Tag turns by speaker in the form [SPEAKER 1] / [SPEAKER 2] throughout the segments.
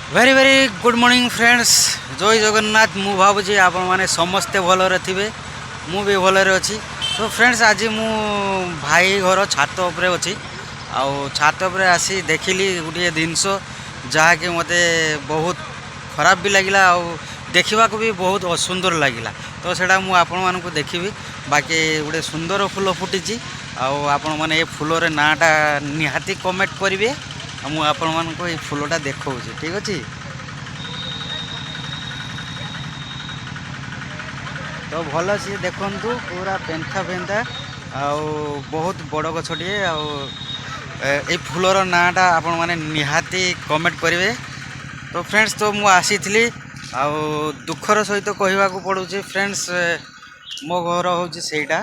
[SPEAKER 1] Very very good morning friends. जय जगन्नाथ। मु भावुँ आपण मैंने समस्ते भलरे थे, मु भी भलरे अच्छी। तो फ्रेंड्स आज मु भाई घर छात उपरे अच्छी छात उपरे आसी देखिली गोटे जिनस जहाँकि मते बहुत खराब भी लगिला देखा भी बहुत असुंदर लगिला। तो सेटा मु आपण मानकु देखिबी। बाकी गोटे सुंदर फूल फुटी आपण मैंने ये फूलर नाटा निहाती कमेंट करेंगे। मु आपण मानकु ये फूलटा देखौछि। ठीक अछि। तो भल सी देखंतु पूरा पेंथा पेंथा बहुत बड़ गछटिए ए फूलर नाटा आपण माने निहाती कमेंट करेंगे। तो फ्रेंड्स तो मु आसीथिली दुखर सहित कहवाक पड़ुछि फ्रेंड्स। मो घर होछि सेटा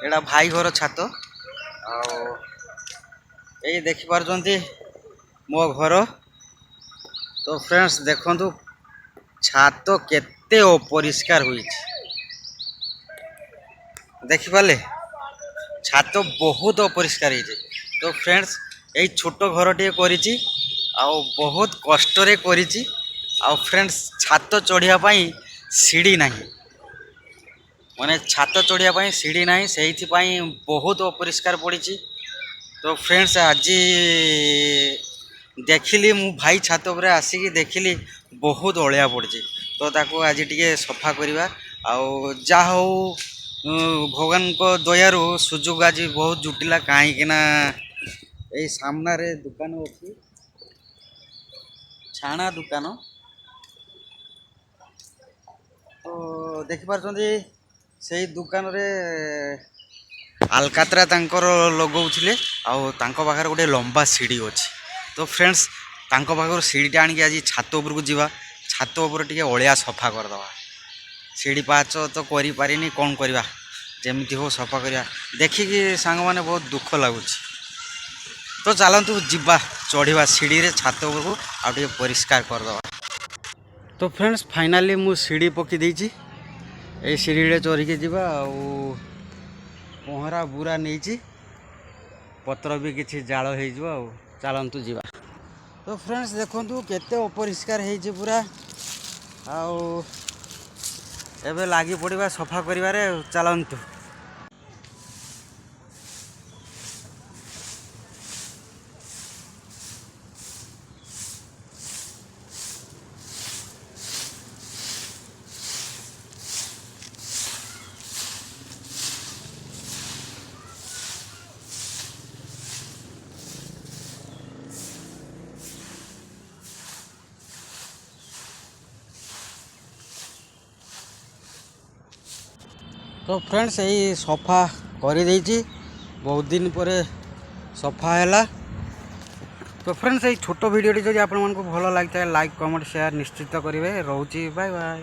[SPEAKER 1] एटा भाई घर छात यही देखिपार्चंती मो घर। तो फ्रेंड्स देखंतु छात केते अपरिष्कार हुई देखिपारे। छात बहुत अपरिष्कार होइछे। तो फ्रेंड्स यही छोट घर टे करिछि बहुत कष्ट रे करिछि। फ्रेंड्स छात चढ़िया पाई सीढ़ी नहीं, माने छात चढ़िया पाई सीढ़ी नहीं, से बहुत अपरिष्कार पड़ी। तो फ्रेंड्स आज देखिली मु भाई छात उपरे आसिकी देखिली बहुत अलिया पड़ी। तो ताको आज टिके सफा करवा जा हो भगवान को दयारु सुजोग आज बहुत जुटिला। कहीं यही सामने दुकान अच्छी छाणा दुकान। तो देखिपार्चंती से दुकान रे आलकातरा तांकर लगौथिले पाखर गोटे लंबा सीढ़ी अच्छी। तो फ्रेंड्स तांको पाखर सीढ़ीटा आनिक आज छात उपरकू जीवा, छात उपर टिके अलिया सफा करदवा। सीढ़ी पाच तो करि पारिनी, कौन करवा जमीती हो सफा करवा देखिकी सांग माने बहुत दुख लगुच। तो चलतु जीवा चढ़ा सीढ़ी रे छात उपरकू आगे परिष्कार करदवा। तो फ्रेंड्स फाइनाली मु सीढ़ी पकी देइछि। ए सीढ़ी चढ़िके जीवा पहरा बुरा नहीं पत्र भी किसी जाल हो चलतु जीवा। तो फ्रेंड्स देखंतु केते अपरिष्कार हो पूरा एबे लागी पड़िबा सफा करिवारे। चलतु। तो फ्रेंड्स यही सफा कर बहुत दिन पर सफा है। तो फ्रेंड्स यही छोट वीडियो जब आपको भल लगी लाइक कमेंट शेयर निश्चित करेंगे। रोची बाय बाय।